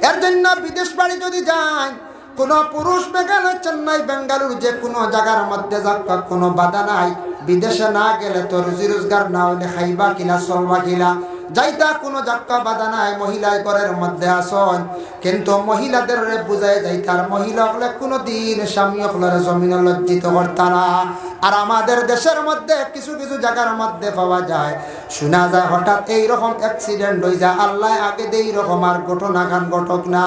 এর জন্য বিদেশ বাড়ি যদি যায়, কোনো পুরুষ মেঘালয়, চেন্নাই, বেঙ্গালুরু যে কোনো জায়গার মধ্যে যাক, কোনো বাধা নাই। বিদেশে না গেলে তো রুজি রোজগার না হইলে খাইবা কিলা, চলবা কিলা, যাইতা কোনো জাক্কা বাধা নাই। মহিলায় ঘরের মধ্যে আসন, কিন্তু মহিলাদের বুঝাই যাইতার মহিলা হলে কোনোদিন স্বামী হলের জমিন লজ্জিত করতা না। আর আমাদের দেশের মধ্যে কিছু কিছু জায়গার মধ্যে পাওয়া যায়, শোনা যায় হঠাৎ এইরকম অ্যাক্সিডেন্ট হয়ে যায়, আল্লাহ আগে দিয়ে এইরকম আর ঘটনা খান ঘটক না,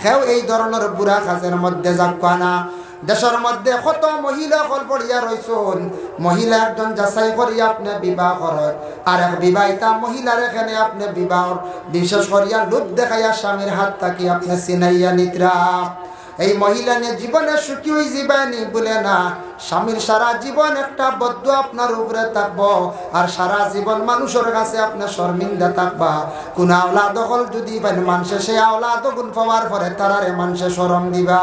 কেউ এই ধরনের বুড়া কাজের মধ্যে যাক্কা না। দেশের মধ্যে কত মহিলা হল পড়িয়া রয়েছেন, মহিলা একজন যাচাই করিয়া আপনি বিবাহ করেন, আর এক বিবাহিতা মহিলার এখানে আপনি বিবাহ বিশেষ করিয়া লোভ দেখাইয়া স্বামীর হাত থাকি আপনি চিনাইয়া নিদ্রা। এই মহিলা নিয়ে জীবনে সুখী হয়ে যাবেনি বলে না, স্বামীর সারা জীবন একটা বদ্ধ আপনার উপরে থাকবো, আর সারা জীবন মানুষের কাছে আপনার শর্মিন্দা থাকবা। কোন আওলাদ হল যদি মানুষে সে আওলাদ গুণ পাওয়ার পরে তারারে মানুষে শরম দিবা।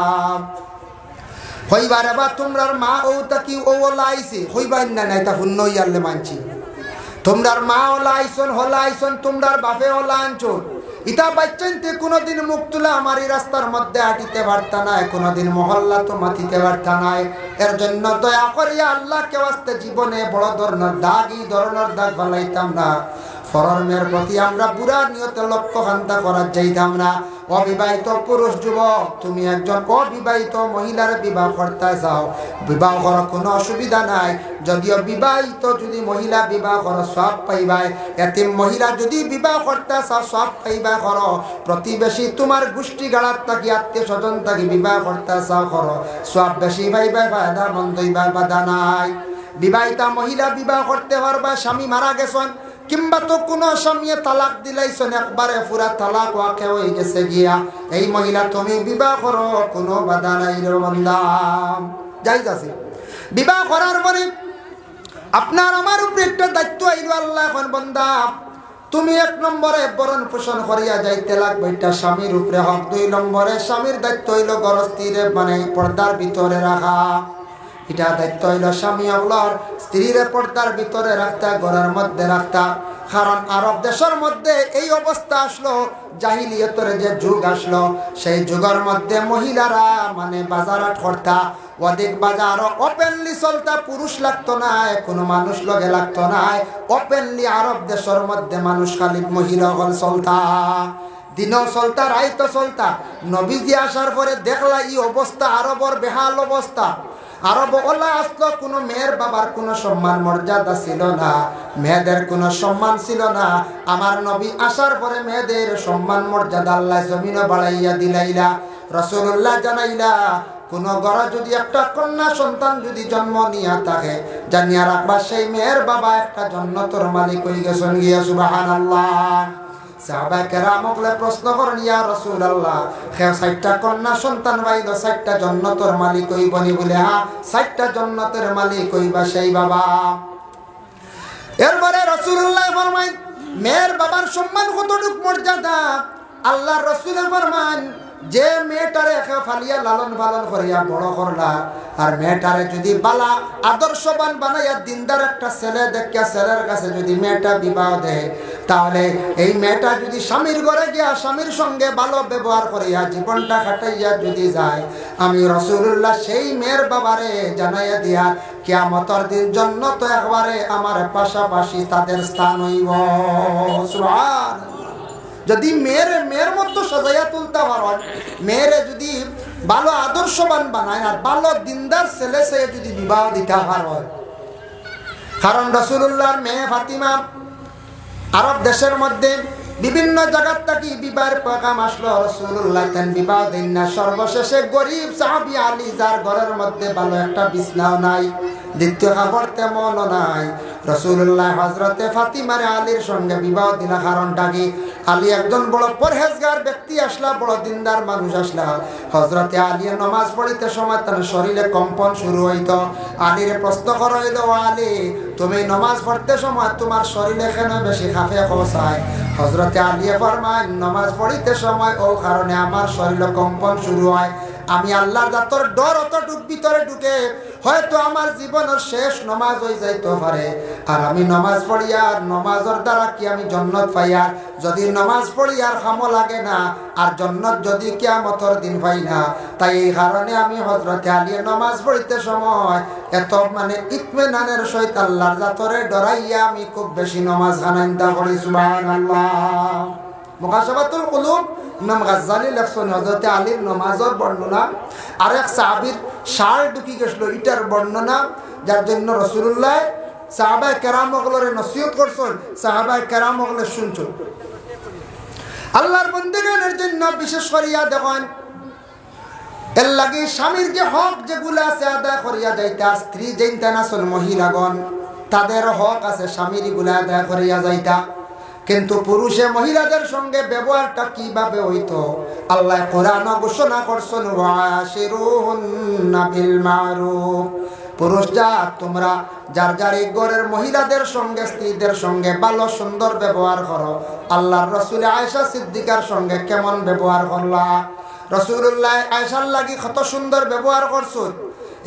হইবারে বা তোমরার মা ও তাকি ও লাইছে হইবার না নাই তা হুন্ন ইয়ারলে মানছি। তোমরার মা ওলা আইসন হলা আইসন, তোমরার বাপে ওলা আনছন। ইতা বাচ্চানতে কোনোদিন মুখ তুলা আমার এই রাস্তার মধ্যে আটিতে পারতা নাই, কোনোদিন মহল্লা তো মাতিতে পারতা নাই। এর জন্য দয়া করিয়া আল্লাহকে ওয়াস্তে জীবনে বড় ধরনের দাগ, এই ধরনের দাগ ফেলাইতাম না। ফরমের প্রতি আমরা বুড়া নিয়তে লক্ষ্য খান্তা করার যাইতাম না। অবিবাহিত পুরুষ যুবক, তুমি একজন অবিবাহিত মহিলার বিবাহ করতে চাও, বিবাহ করার কোনো অসুবিধা নাই। যদিও বিবাহিত যদি মহিলা বিবাহ করো সব পাইবাই, এতিম মহিলা যদি বিবাহ করতে চাও সব পাইবা করো। প্রতিবেশী তোমার গোষ্ঠী গাড়ার থাকি আত্মীয় স্বজন থাকি বিবাহ করতে চাও করো, সব বেশি পাইবাই, ফায়দা মন্দইবার বাধা নাই। বিবাহিতা মহিলা বিবাহ করতে পারবা, স্বামী মারা গেছেন কিংবা তো কোনো স্বামী তালাক দিলাইছেন, একবারে পুরা তালাক ওয়াকে হয়ে গেছে গিয়া, এই মহিলা তুমি বিবাহ করো, কোনো বাধা নাই রে বান্দা, যাইজ আছে। বিবাহ করার পরে আপনার আমার উপরে একটা দায়িত্ব আইলো, আল্লাহ এখন বান্দা তুমি এক নম্বরে বরণ পোষণ করিয়া যাইতে লাগবে, এটা স্বামীর উপরে হক। 2 নম্বরে স্বামীর দায়িত্ব হইল গরস্তিরে মানে পর্দার ভিতরে রাখা, এটা দায়িত্ব হইল স্বামী হলার স্ত্রীর পর্দার ভিতরে রাখতা, ঘরের মধ্যে রাখতা। কারণ আরব দেশের মধ্যে এই অবস্থা আসলো, জাহিলিয়তের যে যুগ আসলো, সেই যুগের মধ্যে মহিলারা মানে বাজারাট করতা, অধিক বাজার ওপেনলি চলতা, পুরুষ লাগতো না, কোনো মানুষ লগে লাগতো না, ওপেনলি আরব দেশের মধ্যে মানুষ খালি মহিলা হল চলতা, দিনও চলতা, রাইতো চলতা। নবীজি আসার পরে দেখলা এই অবস্থা, আরবর বেহাল অবস্থা। আরব ওলা আসলো, কোনো মেয়ের বাবার কোনো সম্মান মর্যাদা ছিল না, মেয়েদের কোনো সম্মান ছিল না। আমার নবী আসার পরে মেয়েদের সম্মান মর্যাদা আল্লাহ জমিনে বাড়াইয়া দিলাইলা। রাসূলুল্লাহ জানাইলা, কোন ঘরে যদি একটা কন্যা সন্তান যদি জন্ম নিয়া থাকে, জানিয়া রাখবা সেই মেয়ের বাবা একটা জান্নাতের মালিক হয়ে গেছেন গিয়া। সুবহানাল্লাহ। সাহাবা কেরামকলে প্রশ্ন করেন, ইয়া রাসূলুল্লাহ, কেউ 60টা কন্যা সন্তান পাইলো 60টা জান্নাতের মালিক হইবনি? বলে হ্যাঁ, 60টা জান্নাতের মালিক হইবা সেই বাবা। এরপরে রাসূলুল্লাহ ফরমায়, মেয়ের বাবার সম্মান কতটুকু মর্যাদা। আল্লাহর রাসূল ফরমান, যে মেয়েটারে ফালিয়া লালন পালন করিয়া বড় করলা, আর মেয়েটারে যদি বালা আদর্শবান বানাইয়া দিনদার একটা ছেলে দেখিয়া ছেলের কাছে যদি মেয়েটা বিবাহ দেয়, তাহলে এই মেয়েটা যদি স্বামীর ঘরে গিয়া স্বামীর সঙ্গে ভালো ব্যবহার করিয়া জীবনটা কাটাইয়া যদি যায়, আমি রাসূলুল্লাহ সেই মেয়ের বাবারে জানাইয়া দিয়া কিয়ামতের দিন জান্নাতে একবারে আমার পাশাপাশি তাদের স্থান হইব। সুবহানাল্লাহ। যদি মেয়ের মতো সাজাইয়া তুলতে পারেন, মেয়েরে যদি ভালো আদর্শবান বানায় আর ভালো দিনদার ছেলে সে যদি বিবাহ দিতে পারেন। কারণ রাসূলুল্লাহর মেয়ে ফাতিমা আরব দেশের মধ্যে বিভিন্ন জায়গার থেকে বিবাহের প্রোগ্রাম আসলো, রাসূলুল্লাহ তেন বিবাহ দেন না। সর্বশেষে গরিব সাহাবী আলী, যার ঘরের মধ্যে ভালো একটা বিছনাও নাই, দ্বিতীয় কাপড় তেমনও নাই, রাসূলুল্লাহ হযরতে ফাতিমার আলীর সঙ্গে বিবাহ দিলা। কারণটা কি? আলী একজন বড় পরহেজগার ব্যক্তি আসলা, বড় দিনদার মানুষ আসলা। হযরতে আলী নামাজ পড়িতে সময় তার শরীরে কম্পন শুরু হইত। আলীর প্রশ্ন করা হইল, আলী তুমি নামাজ পড়তে সময় তোমার শরীরে কেন বেশি কাঁপে খোসায়? হযরতে আলী ফরমান, নামাজ পড়িতে সময় ও কারণে আমার শরীরে কম্পন শুরু হয়, আমি আল্লাহর জাতর ডর অতটুক ভিতরে ঢুকে হয়তো আমার জীবনের শেষ নমাজ হয়ে যাইতে পারে, আর আমি নমাজ পড়ি আর নমাজের দ্বারা কি আমি জান্নাত পাই, আর যদি নমাজ পড়ি আর খামো লাগে না, আর জান্নাত যদি কিয়ামতের দিন পাই না। তাই এই কারণে আমি হযরতে আলী নমাজ পড়িতে সময় এত ইতমিনানের সহিত আল্লাহর জাতরে ডরাইয়া আমি খুব বেশি নমাজ খানাইন্দা করি। সুবহানাল্লাহ। মুকাশাফাতুল কুলুব ইমাম গাজ্জালি লেখছেন হযরতে আলীর নমাজের বর্ণনা, আর এক সাহাবীর শাল ঢুকি গেছিল এটার বর্ণনা, যার জন্য রাসূলুল্লাহ সাহাবায়ে কেরামগুলোরে নসিহত করছেন, সাহাবায়ে কেরামগুলো শুনছেন। আল্লাহর বন্দেগানের জন্য বিশেষ করিয়া দেখেন এর লাগে স্বামীর যে হক যেগুলো আছে আদায় করিয়া যাইতা, স্ত্রী যেইটা নাচন মহিলাগণ তাদের হক আছে স্বামীর গুলা আদায় করিয়া যাইতা। কিন্তু পুরুষে মহিলাদের সঙ্গে ব্যবহারটা কিভাবে হইতো, আল্লাহ কোরআনে ঘোষণা করছেন ওয়াশিরুহুন্না বিল মারুফ। পুরুষ যা তোমরা যার যার এই ঘরের মহিলাদের সঙ্গে স্ত্রীদের সঙ্গে ভালো সুন্দর ব্যবহার করো। আল্লাহর রাসূল আয়েশা সিদ্দিকার সঙ্গে কেমন ব্যবহার করলা? রাসূলুল্লাহ আয়েশার লাগি কত সুন্দর ব্যবহার করছেন,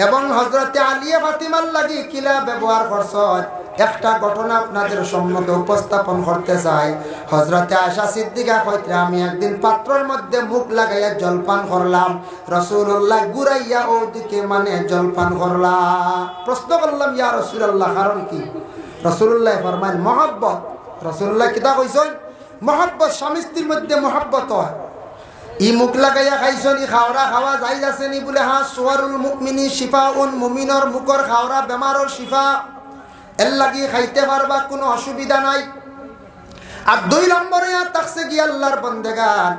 এবং হযরতে আলী ফাতিমার লাগি কিলা ব্যবহার করছেন। একটা ঘটনা আপনাদের সম্মুখে উপস্থাপন করতে চাই। হযরতে আয়েশা সিদ্দিকা কইতে আমি একদিন পাত্রের মধ্যে মুখ লাগাইয়া জলপান করলাম, রাসূলুল্লাহ ঘুরাইয়া ওদিকে জলপান করলাম। প্রশ্ন করলাম ইয়া রাসূলুল্লাহ কারণ কি? রাসূলুল্লাহ ফরমান মহব্বত। রাসূলুল্লাহ কিতা কইছেন? মহব্বত, স্বামী স্ত্রীর মধ্যে মহব্বত হয়। ই মুখ লাগাইয়া খাইছেন, ই খাওয়া খাওয়া যাই আছে নি বলে হ্যাঁ সুয়ারুল মুমিনি শিফাউন, মুমিনর মুখর খাওয়া বেমারর শিফা, এর লাগি খাইতে পারবা, কোনো অসুবিধা নাই। আর 2 নম্বরে তাকসে গিয়ে আল্লাহর বান্দেগান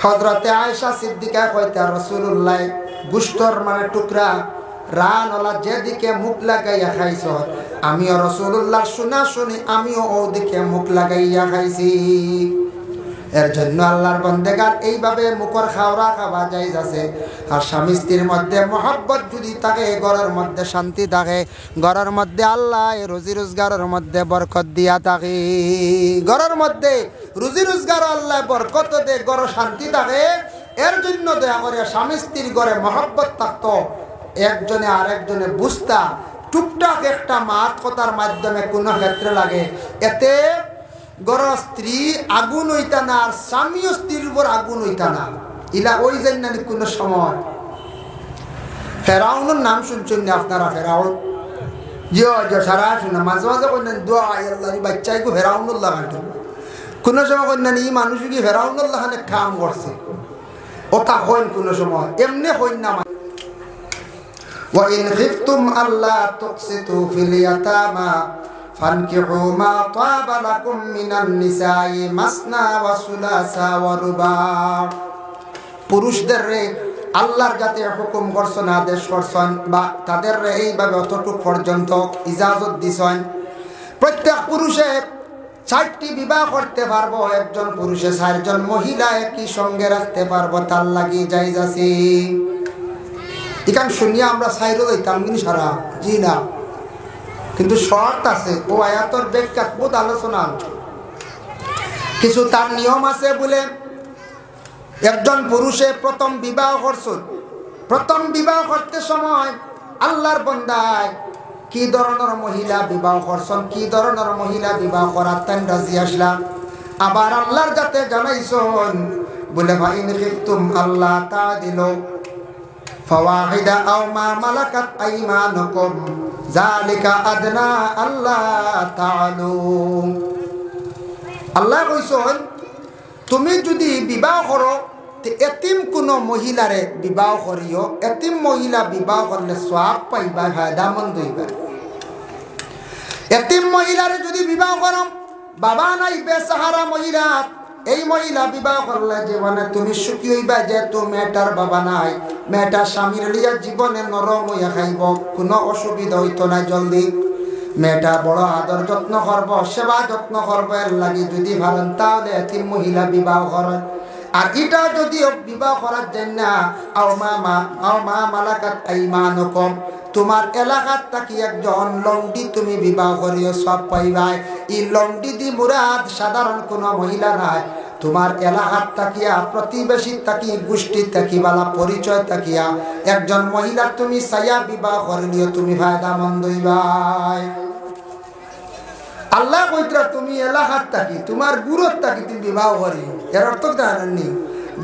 হযরতে আয়েশা সিদ্দিকা কইতা রাসূলুল্লাহ গুস্তর টুকরা রানওয়ালা যেদিকে মুখ লাগাইয়া খাইছ, আমিও রাসূলুল্লাহ শোনা শুনি আমিও ওদিকে মুখ লাগাইয়া খাইছি। এর জন্য আল্লাহর বান্দেগান এইভাবে মুখর খাওয়া খাওয়া জায়েজ আছে। আর স্বামী স্ত্রীর মধ্যে মহব্বত যদি থাকে, ঘরের মধ্যে শান্তি থাকে, ঘরের মধ্যে আল্লাহ রুজি রোজগারের মধ্যে বরকত দিয়া থাকে, ঘরের মধ্যে রুজি রোজগার আল্লাহ বরকত দে, ঘরে শান্তি থাকে। এর জন্য দয়া করে স্বামী স্ত্রীর ঘরে মহব্বত থাকতো, একজনে আরেকজনে বুঝতা, টুকটাক একটা মাত কথার মাধ্যমে কোনো ক্ষেত্রে লাগে, এতে গর স্ত্রী আগুন হইতা না, আর স্বামীও স্ত্রীর উপর আগুন হইতা না। ইলা ওই জন্য কোনো সময় ফেরাউনের নাম শুনছেন না আপনারা? ফেরাউন সারা শুনে মাঝে মাঝে কন্যান দোয়া আল্লাহ বাচ্চাইকে ফেরাউনুল্লাহ খান, কোনো সময় কন্যান ই মানুষ কি ফেরাউনুল্লাহ খানে কাম করছে ওটা হইন, কোনো সময় এমনি হইন না। ওয়া ইন খিফতুম আল্লাহ তুকসিতু ফিল ইয়াতামা ফানকিহু মা তাবা লাকুম মিনান নিসাই মাসনা ওয়া সুলাসা ওয়া রুবা। পুরুষদের রে আল্লাহর যাতে হুকুম করছেন, আদেশ করছেন, বা তাদের রে এইভাবে অতটুক পর্যন্ত ইজাজত দিছেন, প্রত্যেক পুরুষে 4টি বিবাহ করতে পারবো, একজন পুরুষে 4 জন মহিলা একই সঙ্গে রাখতে পারবো, তার লাগি জায়েজ আছে। এখান শুনিয়া আমরা সাইরো হইতাম কিন্তু সারা জি না, কিন্তু শর্ত আছে। ও আয়াতর ব্যাখ্যা বহুত আলোচনা, কিছু তার নিয়ম আছে বলে। একজন পুরুষে প্রথম বিবাহ করছেন, প্রথম বিবাহ করতে সময় আল্লাহর বান্দায় কি ধরনের মহিলা বিবাহ করছেন, কি ধরনের মহিলা বিবাহ করার তাই রাজি আসলাম। আবার আল্লাহর যাতে জানাইছেন বলে ফাইন খিফতুম আল্লাহ তাআদিলু ফাওয়াহিদা আও মা মালাকাত আইমানুকুম যালিকা আদনা আল্লাহ তাআলু। আল্লাহ কইছেন তুমি যদি বিবাহ করো এতিম কোন মহিলারে বিবাহ করিও, এতিম মহিলা বিবাহ করলে সওয়াব পাইবা, ফায়দামন্দ হইবা। এতিম মহিলারে যদি বিবাহ করো, বাবা নাই বেসাহারা মহিলা, এই মহিলা বিবাহ করলে জীবনে তুমি সুখী হইবা, যে তুমি মেয়েটার বাবা নাই, মেয়েটা স্বামীর লিয়া জীবনে নরম হইয়া খাইব, কোনো অসুবিধা হইতো না। জলদি মেয়েটা বড় আদর যত্ন করব, সেবা যত্ন করব, এর লাগি যদি ভাবেন তাহলে এতিম মহিলা বিবাহ করেন। আর এটা যদি বিবাহ করার জন্য আও মা মালাকাত আইমানুকুম, তোমার এলাকার থাকি একজন লংডি তুমি বিবাহ করিও, সব পাইবাই। এই লংডি দি মুরাদ সাধারণ কোনো মহিলা নাই, তোমার এলাকার তাকিয়া, প্রতিবেশী তাকি, গোষ্ঠীর তাকি, বালা পরিচয় তাকিয়া একজন মহিলা তুমি সাইয়া বিবাহ করলিও তুমি ফায়দামন্দ হইবাই। আল্লাহ কইতরা তুমি এলাকার তাকি, তোমার গুরুত তাকি তুমি বিবাহ করি। এর অর্থ জানেননি?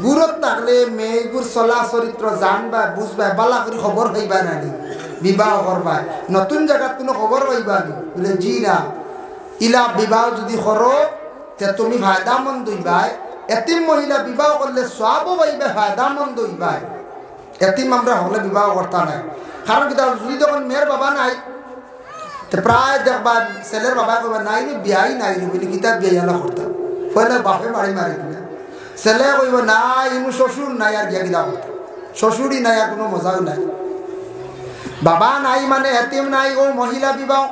গুরুত থাকলে মেয়েগুর চলা চরিত্র জানবা, বুঝবা, বালা করে খবর হইবা নানি, বিবাহ করবা। নতুন জায়গার কোনো খবর হইবা নি? বলে জি না। ইলা বিবাহ যদি করো তে তুমি ফায়দামন্দ হইবাই। এতিম মহিলা বিবাহ করলে সওয়াবও পাইবে, ফায়দামন্দ হইবাই। এতিম আমরা হলে বিবাহ করতা নাই। কারণ কি যদি যখন মেয়ের বাবা নাই প্রায় দেখবা ছেলের বাবা কবে নাই বিয়াই নাই বলি কিতাব বিয়াইলা করতাম, পয়লা বাপে বাড়ি মারি কিনা। ছেলে কইব নাই ইনু শ্বশুর নাই আর গিয়া কিনা করতাম, শ্বশুরই নাই আর কোনো মজাও নাই। বাবা নাই মানে এতিম নাই, ও মহিলা বিবাহ।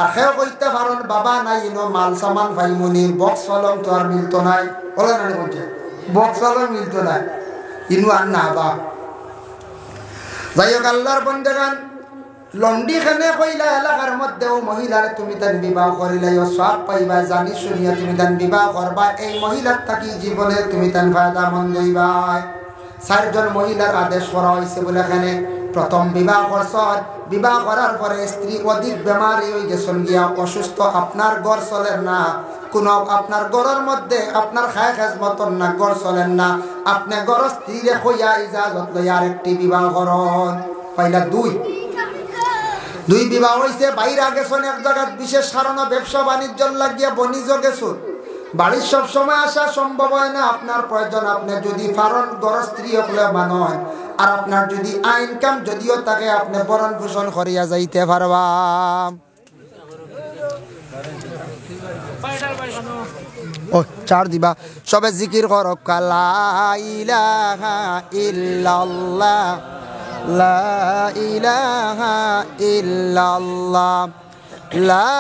আর সেও কইতে পারেন বাবা নাই ইনো মাল সামান ভাইমনির বক্স ফলম তো আর মিলতো নাই, বলে না বলছে বক্স ফলম মিলতো নাই, ইনু আর না বা। যাই হোক আল্লাহর বন্দেগান, লন্ডি খানে কইলা এলাকার মধ্যেও মহিলার তুমি তার বিবাহ করিলে সব পাইবা, জানি শুনিয়া তুমি তার বিবাহ করবা। এই মহিলার থাকি জীবনে তুমি তার ফায়দামন্দ হইবা। 4 জন মহিলার আদেশ করা হয়েছে বলে এখানে প্রথম বিবাহ করছন। বিবাহ করার পরে স্ত্রী অধিক বেমারি হয়ে গেছেন গিয়া, অসুস্থ, আপনার ঘর চলেন না, কোনো আপনার ঘরের মধ্যে আপনার খায় খাজ মতন না, ঘর চলেন না, আপনি ঘর স্ত্রীরে হইয়া ইজাজত লইয়া আরেকটি বিবাহ করন। পাইলা দুই বিবাহ হয়েছে। বাইরে গেছেন এক জায়গায় বিশেষ কারণে ব্যবসা বাণিজ্য লাগিয়া বনিজ গেছেন, বাড়ির সব সময় আসা সম্ভব হয় না, আপনার প্রয়োজন। আপনি যদি পারেন ঘর স্ত্রী হলে মানয়, আর আপনার যদি ইনকাম যদিও তাকে আপনি ভরণ পোষণ করিয়া যাইতে পারবা। ও 4 দিবা সবে জিকির করো লা ইলাহা ইল্লাল্লাহ, লা ইলাহা ইল্লাল্লাহ, লা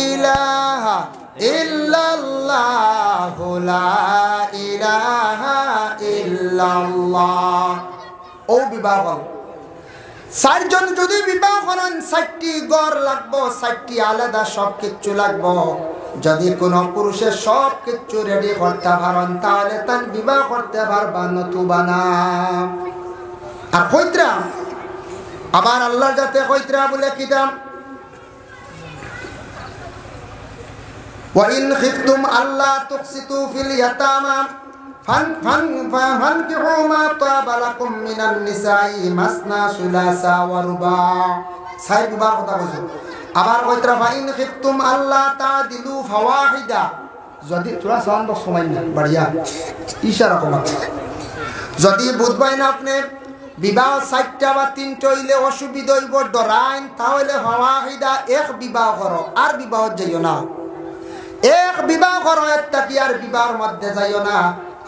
ইলাহা ইল্লাল্লাহ, লা ইলাহা ইল্লাল্লাহ। ও বিবাহ 4 জন যদি বিবাহ করেন 4টি ঘর লাগবো, 4টি আলাদা সব কিছু লাগবো। যদি কোনো পুরুষের সব কিছু রেডি করতে পারেন তাহলে তার বিবাহ করতে পারবা, নতুবা না। আর কইত্রা আবার আল্লাহর যাতে কইত্রা বলে কিতাম وَإِنْ خِفْتُمْ أَلَّا تُقْسِطُوا فِي الْيَتَامَى فَانكِحُوا مَا طَابَ لَكُم مِّنَ النِّسَاءِ مَثْنَىٰ وَثُلَاثَ وَرُبَاعَ। সাইড বার কথা কইছো। আবার কইত্রা ফাইন খিফতুম আল্লাহ তাদিলু ফাওয়াহিদা, যদি তোরা সাউন্ড সময় না বড়িয়া ইশারা করা, যদি বুঝবাই না আপনি বিবাহ 4টা বা 3টা হইলে অসুবিধা হইব, ডরাইন, তাহলে ফাওয়াহিদা এক বিবাহ করো, আর বিবাহ যাইও না। এক বিবাহ করো, একটা কি আর বিবাহের মধ্যে যাইও না।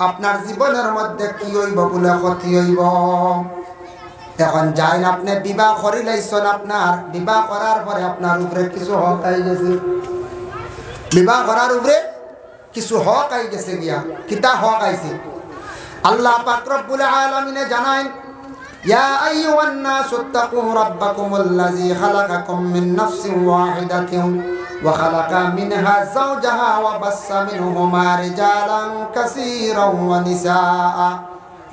আপনার জীবনের মধ্যে কি হইব বলে ক্ষতি হইব। এখন যাইন আপনি বিবাহ করি লাইছেন, আপনার বিবাহ করার পরে আপনার উপরে কিছু হক আই গেছে, বিবাহ করার উপরে কিছু হক আই গেছে গিয়া। কিতা হক আইছে? আল্লাহ পাক রব্বুল আলামিনে জানাইন ইয়া আইয়ুহান নাসু তাকু রাব্বাকুমুল্লাযী খালাকাকুম মিন নাফসিন ওয়াহিদাতিন ওয়া খালাকা মিনহা যাওজাহা ওয়া বাসসা মিনহুমা রিজালান কাসীরান ওয়া নিসাআ।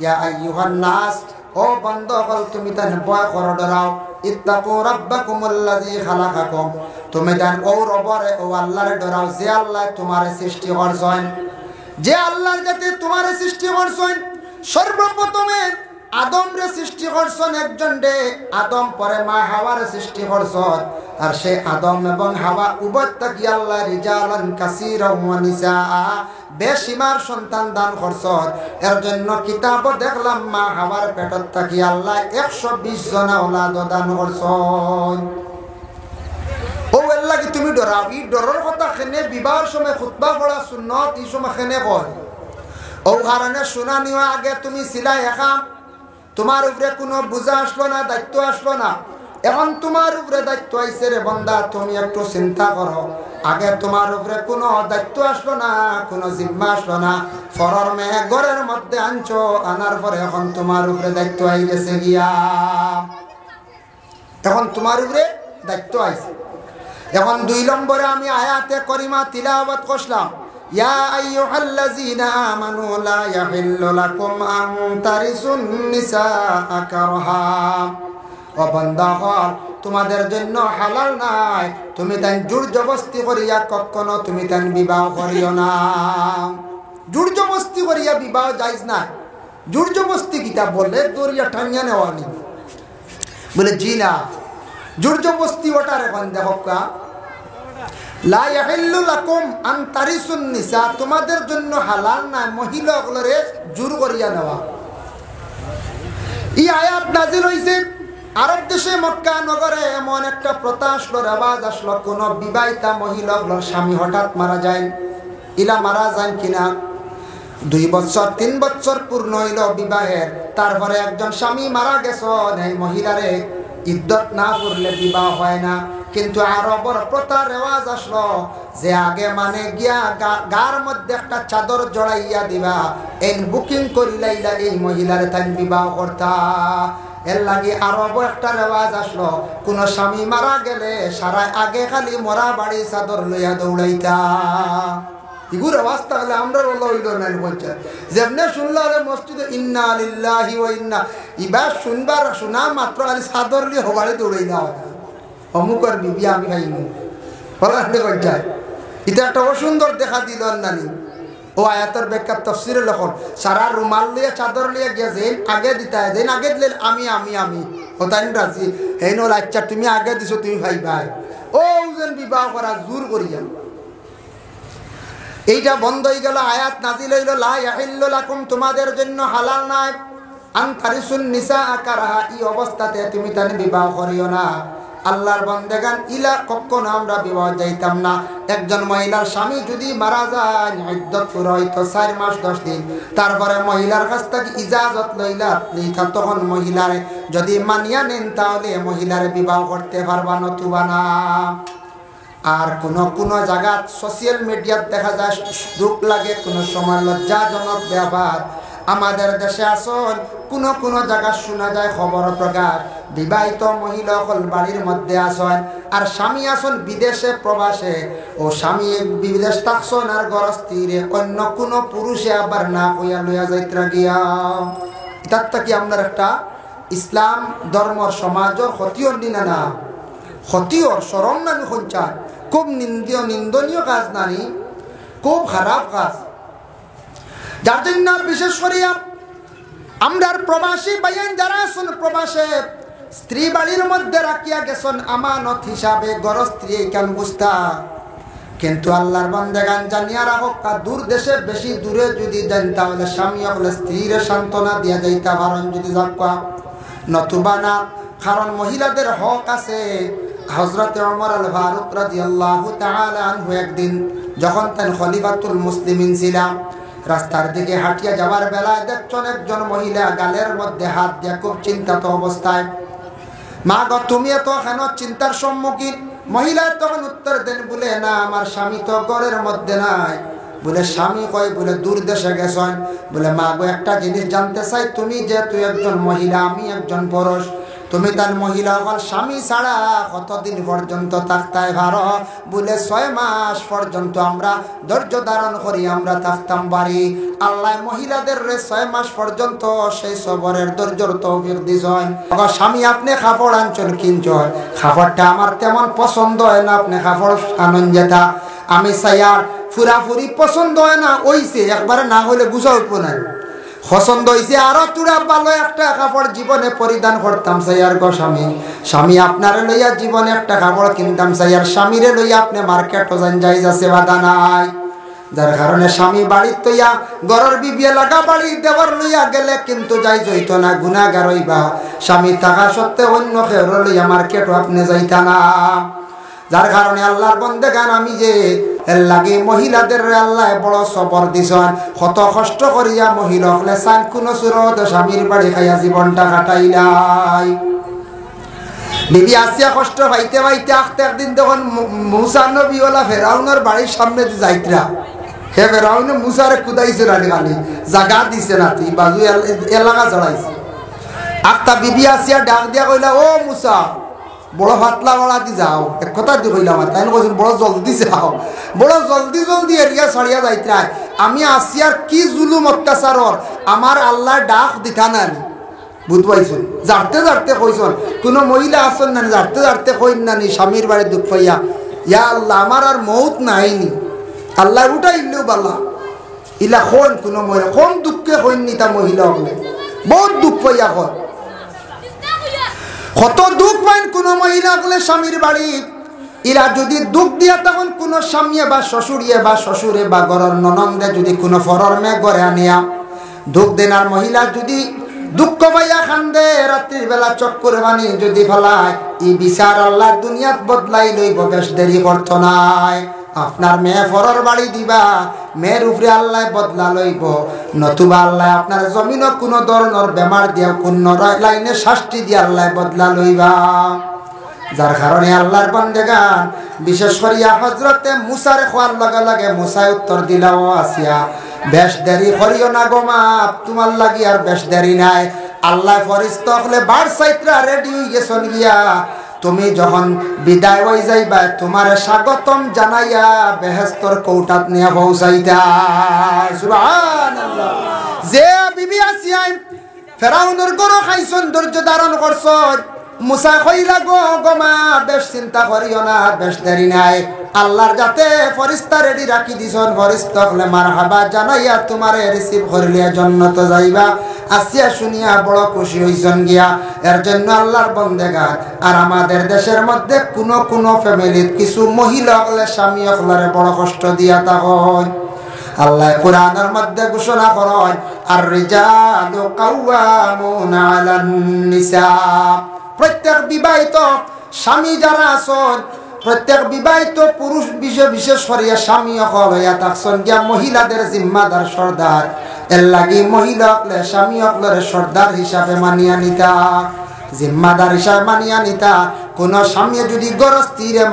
ইয়া আইয়ুহান নাস, ও বন্ধুগণ তুমি তান ভয় করো, ডরাও। ইত্তাকু রাব্বাকুমুল্লাযী খালাকাকুম, তুমি তান ও রবরে ও আল্লাহরে ডরাও, যে আল্লাহ তোমারে সৃষ্টি করছেন, যে আল্লাহর যাতে তোমারে সৃষ্টি করছেন। সর্বপ্রথমে আদম রে সৃষ্টি করছেন একজন রে, আদম পরে মা হাওয়ার সৃষ্টি করছেন। আর সে আদম এবং হাওয়া উভয় থাকি আল্লাহ রিজালান কাসীরান ওয়া নিসাআ, বেশিমার সন্তান দান করছেন। এর জন্য কিতাব দেখলাম মা হাওয়ার পেটত থাকি আল্লাহ 120 জন আওলাদ দান করছেন। ও আল্লাহ কি তুমি ডরাও? এই ডরের কথা খেনে বিবাহের সময় খুতবা পড়া সুন্নত, এই সময় খেনে কয়। ও কারণে শোনা নিও, আগে তুমি সিলাই একা, তোমার উপরে কোনো বোঝা আসলো না, দায়িত্ব আসলো না। এখন তোমার উপরে দায়িত্ব আইছে রে বান্দা, তুমি একটু চিন্তা করো। আগে তোমার উপরে কোনো দায়িত্ব আসলো না, কোনো জিম্মা আসলো না, ফরর মেয়ে ঘরের মধ্যে আনছো, আনার পরে এখন তোমার উপরে দায়িত্ব আই গেছে গিয়া, এখন তোমার উপরে দায়িত্ব আইছে। এখন 2 নম্বরে আমি আয়াতে করিমা তিলাওয়াত করলাম, ইয়া আইয়ুহাল্লাযীনা আমানু লা ইয়াহিল্লু লাকুম আন তারিসুন নিসা কারহা। ও বান্দাগণ, তোমাদের জন্য হালাল নাই তুমি তাই জোর জবরদস্তি করিয়া কখনো তুমি তাই বিবাহ করিও না। জোর জবরদস্তি করিয়া বিবাহ জায়েজ না। জোর জবরদস্তি কিতা বলে দরিয়া টাঙ্গা নেওয়া নি বলে জি না, জোর জবরদস্তি ওটার এখন দেখো কা লা ইয়াহিল্লু লাকুম আন তারিসুন নিসা, তোমাদের জন্য হালাল না মহিলাগুলোরে জোর করিয়া নেওয়া। এই আয়াত নাজিল হইছে আরব দেশে মক্কা নগরে এমন একটা প্রথা আসলো, রেওয়াজ আসলো, কোন বিবাহিতা মহিলাগুলোর স্বামী হঠাৎ মারা যায়, ইলা মারা যায় কিনা 2 বছর 3 বছর পূর্ণ হইল বিবাহের, তারপরে একজন স্বামী মারা গেছেন, এই মহিলারে ইদ্যত না করলে বিবাহ হয় না। কিন্তু আরবর প্রথা রেওয়াজ আসলো যে আগে মানে গিয়া গার মধ্যে একটা চাদর জড়াইয়া দিবা, এই বুকিং করিলাইলা এই মহিলারে তাই বিবাহ করতা। এর লাগে আরব একটা রেওয়াজ আসলো, কোন স্বামী মারা গেলে সারা আগে খালি মরা বাড়ি চাদর লইয়া দৌড়াইতা। ইগুর রেওয়াজ তাহলে আমরা হইল না বলছে যেমনে শুনলো আরে মসজিদে ইন্না লিল্লাহি ওয়া ইন্না, ইবার শুনবার শোনা মাত্র আলি চাদর লিয়ে হবারে দৌড়াই দেওয়া অমুকর বিবি আমি খাইমু বলা যায়। এটা একটা অসুন্দর দেখা দিল নানি। ও আয়াতের ব্যাখ্যা তাফসীরে লেখন সারা রুমাল লিয়ে চাদর লিয়ে গিয়া যেন আগে দিতা যেন আগে দিলে আমি আমি আমি হতাইন রাজি হেন হল আচ্ছা তুমি আগে দিছো তুমি ভাই ভাই ও যেন বিবাহ করা জোর করিয়া। এইটা বন্ধ হয়ে গেল, আয়াত নাজিল হইল লা ইয়াহিল্লু লাকুম, তোমাদের জন্য হালাল নাই আন তারিসুন নিসা কারহা, এই অবস্থাতে তুমি তানে বিবাহ করিও না। আল্লাহর বান্দাগান ইলা কখনো আমরা বিবাহ যাইতাম না। একজন মহিলার স্বামী যদি মারা যায় ইদ্যত পুরো হইতো 4 মাস 10 দিন, তারপরে মহিলার কাছ থেকে ইজাজত লইলা তখন মহিলারে যদি মানিয়া নেন তাহলে মহিলারে বিবাহ করতে পারবা, নতুবা না। আর কোন জায়গা সোশ্যাল মিডিয়াত দেখা যায় দুঃখ লাগে, কোন সময় লজ্জাজনক ব্যবহার আমাদের দেশে আসল কোন জায়গা শোনা যায় খবর প্রকাশ বিবাহিত মহিলা হল বাড়ির মধ্যে আসেন আর স্বামী আসন বিদেশে প্রবাসে, ও স্বামী বিদেশ থাকছেন আর গরস্তিরে অন্য কোন পুরুষে আবার না কইয়া লইয়া যাইত্রা গিয়া। এটা কি আপনার একটা ইসলাম ধর্মর সমাজের ক্ষতিও নিনা না, ক্ষতিও স্মরণ নানি সঞ্চার, খুব নিন্দনীয় কাজ নানি, খুব খারাপ কাজ। যার জন্য বিশেষ করিয়া আমরা প্রবাসী বাইন যারা আছেন প্রবাসে স্ত্রী বাড়ির মধ্যে রাখিয়া গেছেন আমানত হিসাবে, গর স্ত্রী কেন বুঝতা। কিন্তু আল্লাহর বান্দাগান জানিয়া রাখো দূর দেশে বেশি দূরে যদি যান তাহলে স্বামী হলে স্ত্রীর সান্ত্বনা দিয়া যাইতা পারেন যদি যাকা, নতুবা না। কারণ মহিলাদের হক আছে। হযরতে ওমর আল ফারুক রাদিয়াল্লাহু তাআলা আনহু একদিন যখন তান খলিফাতুল মুসলিমিন ছিলাম, রাস্তার দিকে হাঁটিয়া যাওয়ার বেলায় দেখছেন একজন মহিলা গালের মধ্যে হাত দিয়া খুব চিন্তিত অবস্থায়। মা গো তুমি এত কেন চিন্তার সম্মুখীন? মহিলা তখন উত্তর দেন বলে না আমার স্বামী তো ঘরের মধ্যে নাই। বলে স্বামী কয়? বলে দূর দেশে গেছেন। বলে মা গো একটা জিনিস জানতে চাই, তুমি যেহেতু একজন মহিলা আমি একজন পুরুষ, তুমি তার মহিলা হল স্বামী ছাড়া কতদিন পর্যন্ত থাকতে পারো? বলে 6 মাস পর্যন্ত আমরা ধৈর্য ধারণ করি আমরা থাকতাম বাড়ি। আল্লাহ মহিলাদের 6 মাস পর্যন্ত সেই সবরের ধৈর্যর তৌফিক দিছেন। স্বামী আপনি কাপড় আনছেন কিনছেন, কাপড়টা আমার তেমন পছন্দ হয় না, আপনি কাপড় আনন যেটা আমি চাইয়ার পুরাপুরি পছন্দ হয় না, ওইছে একবারে না হলে বুঝা উঠবো না। পছন্দ হয়েছে আরো তুরা ভালো একটা কাপড় জীবনে পরিধান করতাম চাইয়ার গো স্বামী। স্বামী আপনারে লইয়া জীবনে একটা কাপড় কিনতাম চাইয়ার, স্বামীরে লইয়া আপনি মার্কেট যাই যাচ্ছে বাধা নাই। যার কারণে স্বামী বাড়ির তৈয়া গরর বিবিয়ে লাগা বাড়ি দেওয়ার লইয়া গেলে কিন্তু যাই যাইতো না, গুনাহগার হইবা। স্বামী থাকা সত্ত্বেও অন্য কেউ লইয়া মার্কেটও আপনি যাইতা না। যার কারণে আল্লাহর বান্দাগান আমি যে এর লাগে মহিলাদের আল্লাহ বড় সবর দিছেন, কত কষ্ট করিয়া মহিলা হলে সান কোন সুরত স্বামীর বাড়ি খাইয়া জীবনটা কাটাইলাই। বিবি আসিয়া কষ্ট পাইতে পাইতে আখতে একদিন তখন মুসা নবীওয়ালা ফেরাউনের বাড়ির সামনে যাইতরা, হে ফেরাউনে মুসারে কুদাইছে রানি খালি জাগা দিছে না, তুই বাজু এলাকা চড়াইছে। আখতা বিবি আসিয়া ডাক দিয়া কইলা ও মুসা বড় পাতলা বড়া দি যাও, এক কথা দি কইলাম তাই কইছেন বড় জলদি যাও, বড় জলদি জলদি এরিয়া ছড়িয়া যাইতে। আমি আসিয়ার কি জুলুম অত্যাচারর আমার আল্লাহ ডাক দিতা না বুঝবাইছেন, জারতে জারতে কইছেন কোনো মহিলা আসন না, জারতে জারতে কইন না নি স্বামীর বাড়ি দুঃখ পাইয়া, ইয়া আল্লাহ আমার আর মৌত নাইনি, আল্লাহ উঠা ইল্লেও বালা ইলা কোন কোনো মহিলা কোন দুঃখে কইন নি তা মহিলা হলে বহুত দুঃখ পাইয়া কর, কত দুঃখ পাইন কোনো মহিলা হলে স্বামীর বাড়ি। ইরা যদি দুঃখ দিয়া তখন কোনো স্বামী বা শ্বশুরে বা ঘরের ননন্দে যদি কোনো ফরর মে ঘরে আনিয়া দুঃখ দেনার মহিলা যদি দুঃখ পাইয়া খান্দে, রাত্রির বেলা চক্কর বানি যদি ফেলায়, ই বিচার আল্লাহ দুনিয়াত বদলাই লইব, বেশ দেরি করত নাই। আপনার মেয়ে ফরর বাড়ি দিবা, মেয়ের উপরে আল্লাহ বদলা লইব, নতুবা আল্লাহ আপনার জমিন কোনো ধরনের বেমার দিয়া কোন লাইনে শাস্তি দিয়ে আল্লাহ বদলা লইবা। যার কারণে আল্লাহর বান্দেগান বিশেষ করিয়া হযরতে মুসারে খোয়ার লগে লগে মুসায় উত্তর দিলাও, আসিয়া বেশ দেরি করিও না গো মা, তোমার লাগি আর বেশ দেরি নাই। আল্লাহ ফরিস্তা হলে বার সাইত্রা রেডি হয়ে গেছন গিয়া, তুমি যখন বিদায় হয়ে যাইবা তোমার স্বাগতম জানাইয়া বেহেশতর কৌটাত নিয়ে পৌঁছাইতা। সুবহানাল্লাহ। যে বিবি আসিয়া ফেরাউনের গরো খাইছন, ধৈর্য ধারণ করছন, মুসা কইলা গো গমা বেশ চিন্তা করিও না, বেশ দেরি নাই, আল্লাহর যাতে ফরিস্তা রেডি রাখি দিছন, ফরিস্তা হলে মারহাবা জানাইয়া তোমারে রিসিভ করিলিয়া জান্নাতে যাইবা। আসিয়া শুনিয়া বড় খুশি হইছন গিয়া। এর জন্য আল্লাহর বান্দেগান আর আমাদের দেশের মধ্যে কোন ফ্যামিলির কিছু মহিলা হলে স্বামী হলারে বড় কষ্ট দিয়া তখন আল্লাহ কোরআনের মধ্যে ঘোষণা করেন, আর রিজালু কাওয়ামুনা আলান নিসা। প্রত্যেক বিবাহিত স্বামী যারা আছেন, প্রত্যেক বিবাহিত পুরুষ বিশেষ করিয়া স্বামী হল হইয়া থাকছেন গিয়া মহিলাদের জিম্মাদার সর্দার। এর লাগি মহিলা হলে স্বামী হলের সর্দার হিসাবে মানিয়া নিতা, জিম্মাদার হিসাবে মানিয়া নিতা। কোন স্বামী যদি গরস্তিরে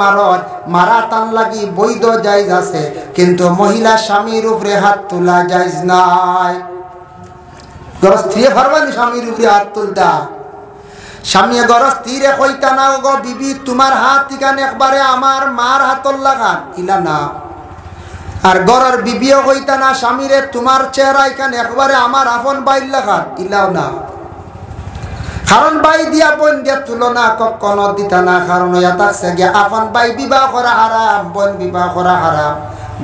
মারা তান লাগি বৈধ জায়েজ আছে, কিন্তু মহিলা স্বামীর উপরে হাত তোলা জায়েজ নাই। গরস্তিরে পারবানি স্বামীর উপরে হাত তুলতা? স্বামী গরস্তিরে কইতা না গো বিবি তোমার হাত ঠিকান একবারে আমার মার হাতর লাগান, ইলা না। আর গরের বিবিও কইতা না স্বামীরে তোমার চেহারা এখানে একবারে আমার আপন বাইর লাগান, ইলাও না। কারণ বাই দিয়া বোন দিয়া তুলনা কখনো দিতা না, কারণ হইয়া থাকছে গিয়া আপন বাই বিবাহ করা হারাম, বোন বিবাহ করা হারাম,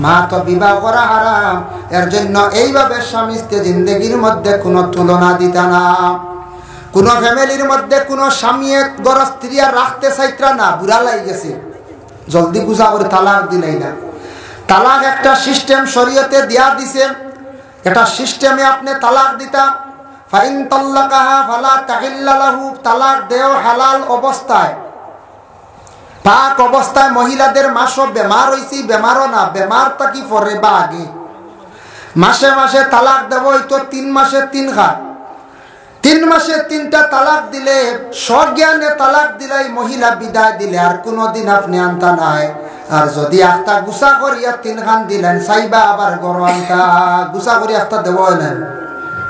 মা তো বিবাহ করা হারাম। এর জন্য এইভাবে স্বামী স্ত্রী জিন্দগির মধ্যে কোনো তুলনা দিতা না। কোন ফ্যামিলির মধ্যে কোন স্বামী গড় স্ত্রী আর রাখতে চাইত্রা না, বুড়া লাই গেছে, জলদি গুজা করে তালাক দিলাই না। তালাক একটা সিস্টেম শরীয়তে দেয়া দিছে, এটা সিস্টেমে আপনি তালাক দিতা। ফাইন তাল্লাকাহা ফালা তাহিল্লা লাহু, তালাক দেও হালাল অবস্থায়, পাক অবস্থায়। মহিলাদের মাসও বেমার হইছি, বেমারও না, বেমার তাকি পরে বা আগে। মাসে মাসে তালাক দেব, তো 3 মাসে 3 ঘাট, 3 মাসে 3টা তালাক দিলে, সজ্ঞানে তালাক দিলাই মহিলা বিদায় দিলে আর কোনদিন আপনি আনতা নাই। আর যদি একটা গুছা করিয়া 3 খান দিলেন, চাইবা আবার গরম আনতা, গুছা করি একটা দেব না,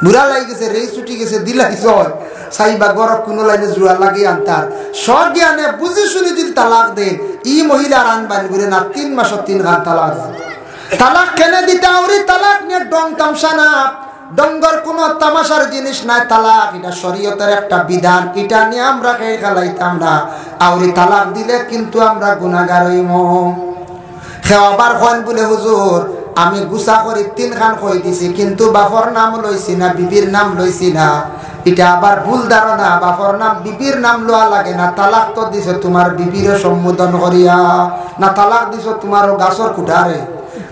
বুড়া লাগি গেছে, রেই ছুটি গেছে, দিলাইছ চাইবা গরম কোনো লাইনে জোড়া লাগিয়ে আনতার। সজ্ঞানে বুঝে শুনে যদি তালাক দেন, ই মহিলার আনবান বলে না 3 মাসের 3 খান তালাক। তালাক কেনে দিতে আউরি তালাক নিয়ে ডং তামসা না, ডঙ্গর কোন তামাশার জিনিস নাই। তালাক এটা শরীয়তের একটা বিধান, এটা নিয়ে আমরা খেলাইতাম না। আউরি তালাক দিলে কিন্তু আমরা গুনাহগার হইম। খেওয়াবার হন বলে হুজুর আমি গুছা করি 3 খান কই দিছি, কিন্তু বাপর নাম লইছি না, বিবির নাম লইছি না, এটা আবার ভুল ধারণা। বাপর নাম বিবির নাম লওয়া লাগে না। তালাক তো দিছে তোমার বিবির সম্বোধন করিয়া, না তালাক দিছ তোমার গাছর কুঠারে,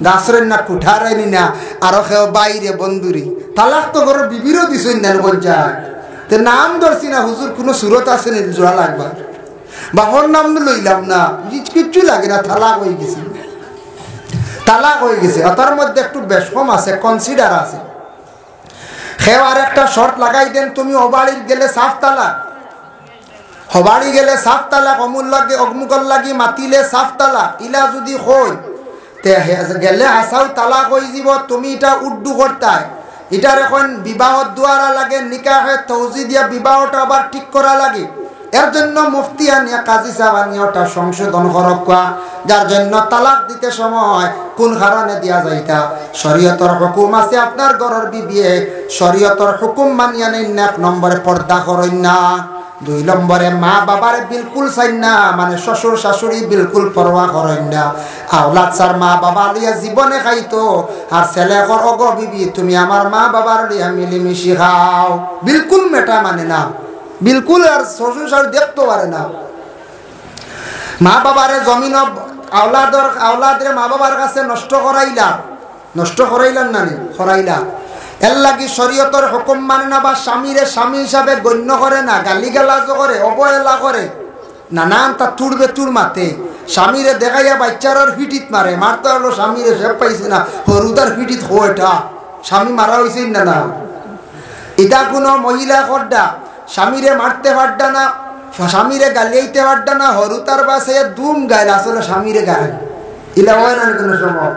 গাছরের না কুঠারে নি না, আরো খেও বাইরে বন্ধুরি। তালাক তো ঘরের বিবিরও দিছই না বলছায়, তে নাম ধরছি না হুজুর, কোনো সুরত আছে নি জোড়া লাগবার, বাপর নাম লইলাম না, কিচ্ছু লাগে না, তালাক হয়ে গেছে, তালাক হয়ে গেছে। তার মধ্যে একটু বেশকম আছে, কনসিডার আছে। খেও আর একটা শর্ত লাগাই দেন, তুমি অবাড়ির গেলে সাফ তালাক, হবাড়ি গেলে সাফ তালাক, অমূল লাগে অগ্মুকল লাগি মাতিলে সাফ তালাক, ইলা যদি হয় তে গেলে হাসাও তালাক হয়ে যাব। তুমি এটা উর্দু করতায়, এটার এখন বিবাহ দ্বারা লাগে, নিকাহে তৌজি দিয়া বিবাহটা আবার ঠিক করা লাগে। এর জন্য মুফতি আনিয়া কাজী সাহেব আনিয়া ওটা সংশোধন করকা, যার জন্য তালাক দিতে সময় কোন কারণে দিয়া যাইতা শরীয়তর হুকুম আছে। আপনার ঘরের বিবিয়ে শরীয়তর হুকুম মানিয়া নেই না, 1 নম্বরে পর্দা করেন না, 2 নম্বরে মা বাবার বিলকুল চাই না, মানে শ্বশুর শাশুড়ি বিলকুল পরোয়া করেন না। আওলাদ সার মা বাবা লিয়া জীবনে খাইতো, আর ছেলে কর অগ বিবি তুমি আমার মা বাবার লিয়া মিলিমিশি খাও, বিলকুল মেটা মানে না, বিলকুল। আর শ্বশুর শাশুড়ি দেখতে পারে না। মা বাবারে জমিন আওলাদের মা বাবার কাছে নষ্ট করাইলাম না করাইলা, এর লাগি শরীয়তের হুকুম মানে না, বা স্বামীরে স্বামী হিসাবে গণ্য করে না, গালিগালাজ করে, অবহেলা করে, নানান তা তুড়বে তুর মাতে, স্বামীরে দেখাইয়া বাচ্চার ফিটিত মারে, মারতে হলো স্বামীরে সে পাইছে না, হরুদার ফিটিত হো, এটা স্বামী মারা হয়েছে না না। এটা কোনো মহিলা কড্ডা স্বামীরে মারতে পারডা না, স্বামীরে গালিয়াইতে পারডা না, হরুতার বাসে দুম গাইল, আসলে স্বামীরে গাইল, ইলা হয় না কোনো সময়।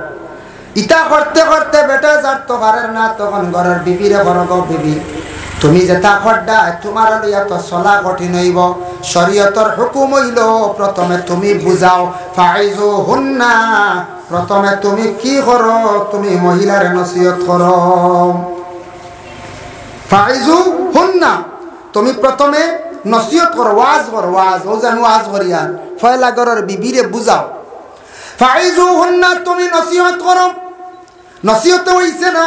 ইটা করতে করতে বেটা যার তো পারেন না, তখন ঘরের বিবিরে ঘরক বিবি তুমি যেটা খড্ডা তোমার লইয়া তো চলা কঠিন হইব। শরীয়তর হুকুম হইল প্রথমে তুমি বুঝাও, ফাইজু হুন্না, প্রথমে তুমি কি করো, তুমি মহিলার নসিহত করো। ফাইজু হুন্না, তুমি প্রথমে নসিহত করো, ওয়াজ করো, ওয়াজ ও যেন ওয়াজ করিয়া ফয়লা ঘরের বিবিরে বুঝাও। ফাইজু হুন্না, তুমি নসিহত করো। নসিহত হইছে না,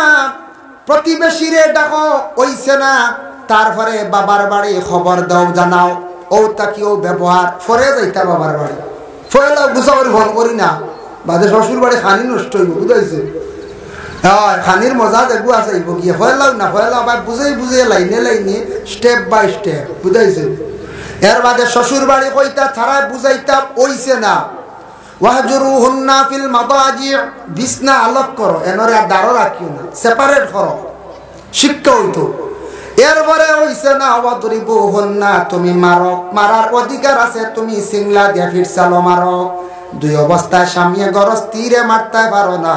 প্রতিবেশীরে ডাকো, হইছে না, তারপরে বাবার বাড়ি খবর দাও, জানাও, ও তাকিও ব্যবহার ফরে যাইতা বাবার বাড়ি ফয়লা বুঝাওয়ার ফোন করি না, বাদে শ্বশুর বাড়ি খানি নষ্ট হইব, বুঝাইছে? হ্যাঁ, খানির মজা দেখবো আছে গিয়ে ফয়লাও না, ফয়লা বা বুঝে লাইনে লাইনে স্টেপ বাই স্টেপ, বুঝাইছে? এর বাদে শ্বশুর বাড়ি কইতা ছাড়া বুঝাইতা, হইছে না, ওয়াহজুরুহুন্না ফিল মাদাজি, বিছনা আলাদা করো, এনরে আর দাঁড়ো রাখিও না, সেপারেট করো, শিক্ষা হইতো। এরপরে হইছে না, ওয়াদরিবুহুন্না, তুমি মারো, মারার অধিকার আছে, তুমি সিংলা দিয়া ফিরসালো মারো। 2 অবস্থায় স্বামী গরজ তীরে মারতে পারো না,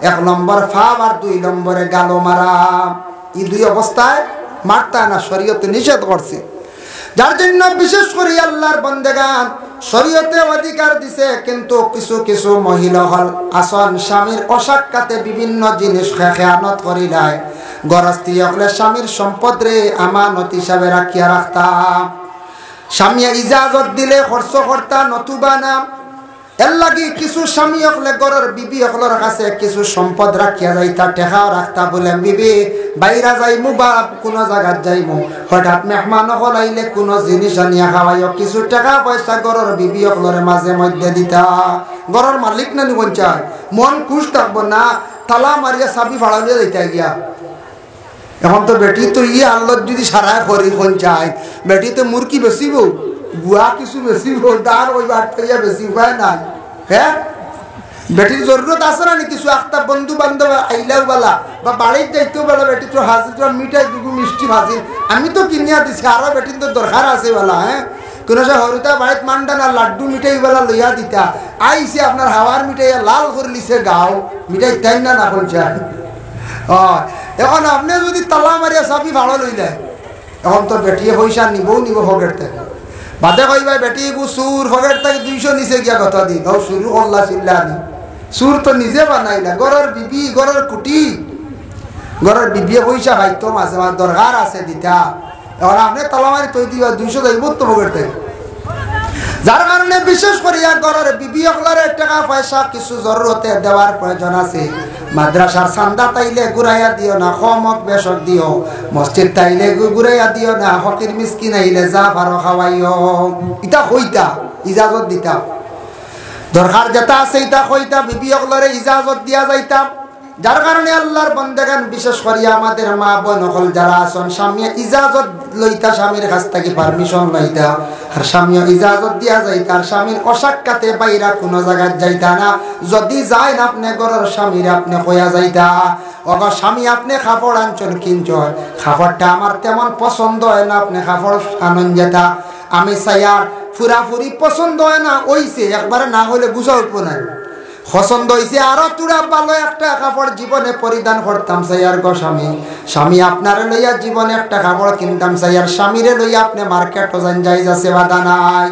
1 নম্বর ফাব আর 2 নম্বরে গালো মারা, এই 2 অবস্থায় মারতে না, শরীয়তে নিষেধ করছে। যার জন্য বিশেষ করে আল্লাহর বান্দাগান শরীয়তে অধিকার দিছে, কিন্তু কিছু কিছু মহিলা হল আসন স্বামীর অসাক্ষাতে বিভিন্ন জিনিস খেয়ানত করিলায়, গরস্তি হলে স্বামীর সম্পদ রে আমানত হিসাবে রাখিয়া রাখতাম, স্বামী ইজাজত দিলে খরচ করতা, নতুবা না। এর লাগি কিছু স্বামী হলে ঘরের বিবি হলের কাছে কিছু সম্পদ রাখিয়া যাইতা, টেকাও রাখতা, বলে বিবি বাইরা যাইমু বা কোনো জায়গায় যাইমু, হঠাৎ মেহমান হল আইলে কোনো জিনিস আনিয়া খাওয়াইও, কিছু টাকা পয়সা ঘরের বিবি হলের মাঝে মধ্যে দিতা। ঘরের মালিক না নিবন চায়, মন খুশ থাকবো না, তালা মারিয়া চাবি ফাড়াইয়া যাইতা গিয়া। এখন তো বেটি তো আল্লাহ যদি সারা করি কোন চায়, বেটি তো মুরগি বেচিব, গুয়া কিছু বেচিব, দাঁড় ওই বাট্টাইয়া বেশি উপায় নাই। হ্যাঁ, বেটির জরুরত আছে না কিছু, একটা বন্ধু বান্ধব আইলেও বেলা বা বাড়ির যাইতেও বেলা, বেটি তো হাজির তো মিঠাই দুগু মিষ্টি ভাজি আমি তো কিনিয়া দিছি, আরো বেটির তো দরকার আছে বেলা। হ্যাঁ, কোনো সে হরিতা বাড়িত মানটা না, লাড্ডু মিঠাই বেলা লইয়া দিতা, আইসি আপনার হাওয়ার মিঠাই লাল করে লিছে গাও, মিঠাই তাই না না কোন চায়। এখন আপনি যদি তালা মারিয়া চাবি ভাড়া লইলে, এখন তো বেটিয়ে পয়সা নিবও নিব ফকেট থেকে, বাদে কইবা বেটি গু সুর ফকেট থেকে 200 নিচে গিয়া কথা দি দাও, শুরু করলা চিল্লা নি, সুর তো নিজে বানাইলা, ঘরের বিবি ঘরের কুটি, ঘরের বিবিয়ে পয়সা খাইতো, মাঝে মাঝে দরকার আছে দিতা, এখন আপনি তালা মারি তৈ দিবা 200 যাইব তো ফকেট থেকে। যার কারণে বিশেষ করিয়া ঘরের বিবি হলারে টাকা পয়সা কিছু জরুরতে দেওয়ার প্রয়োজন আছে। মাদ্রাসার চান্দা তাইলে ঘুরাইয়া দিও না, খমক বেশক দিও, মসজিদ তাইলে ঘুরাইয়া দিও না, ফকির মিসকিন আইলে যা ভালো খাওয়াইও, ইটা কইতা ইজাজত দিতা, দরকার যেটা আছে ইটা কইতা, বিবি হলারে ইজাজত দিয়া যাইতাম। যার কারণে আল্লাহর বান্দাগান বিশেষ করিয়া আমাদের মা বোন হল যারা আছেন, স্বামী ইজাজত লইতা, স্বামীর কাছ থেকে পারমিশন লইতা, আর স্বামী ইজাজত দিয়া যাইতা, আর স্বামীর অসাক্ষাতে বাইরা কোনো জায়গায় যাইতা না। যদি যায় না আপনি ঘরের স্বামীর আপনি কইয়া যাইতা, অগর স্বামী আপনি কাপড় আনছেন কিনছেন, কাপড়টা আমার তেমন পছন্দ হয় না, আপনি কাপড় আনন যেতা, আমি চাইয়ার ফুরাফুরি পছন্দ হয় না, ওইছে একবারে না হলে গুছা উঠবো না, পছন্দ হয়েছে আরো তুরা ভালো একটা কাপড় জীবনে পরিধান করতাম চাইয়ার গো স্বামী, স্বামী আপনার লইয়া জীবনে একটা কাপড় কিনতাম চাইয়ার স্বামীরে লইয়া আপনি মার্কেট যাই যাচ্ছে বাধা নাই,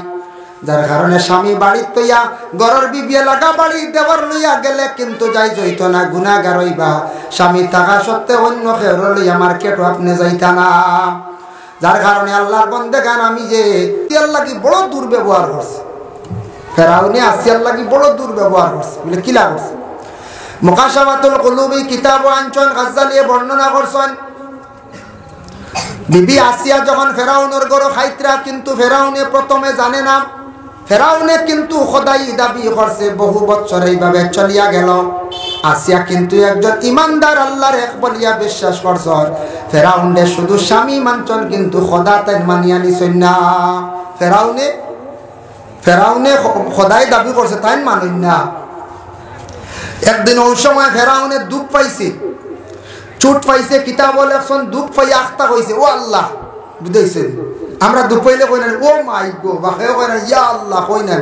যার কারণে স্বামী বাড়ির তৈয়া গরর বিবিয়ে লাগা বাড়ি দেওয়ার লইয়া গেলে কিন্তু যাই যাইত না, গুনাহগার হইবা। স্বামী থাকা সত্ত্বেও অন্য কেউ লইয়া মার্কেটও আপনি যাইতা না, যার কারণে আল্লাহর বন্দেগান আমি যে আল্লাহ কি বড় দুর্ব্যবহার করছে, ফেরাউনে আসিয়ার লাগি বড় দুর্ব্যবহার করছে বলে কিলা করছে। মুকাশাফাতুল কুলুবি কিতাব আনছন গাজ্জালিয়ে বর্ণনা করছেন, বিবি আসিয়া যখন ফেরাউনের গরো খাইতরা, কিন্তু ফেরাউনে প্রথমে জানে না, ফেরাউনে কিন্তু খোদাই দাবি করছে, বহু বছর এইভাবে চলিয়া গেল। আসিয়া কিন্তু একজন ইমানদার আল্লাহর এক বলিয়া বিশ্বাস করছ, ফেরাউনে শুধু স্বামী মানছন কিন্তু খোদা তাই মানিয়া নিছেন না। ফেরাউনে খোদাই দাবি করছে তাই মানুন না। একদিন ওই সময় ফেরাউনে দুঃখ পাইছে, চোট পাইছে, কিতাব লেখছেন দুঃখ পাই আখতা কইছে ও আল্লাহ, বুঝাইছেন আমরা দুঃখ পাইলে কই না ও মাই গো, বাকে কই না ইয়া আল্লাহ কই না।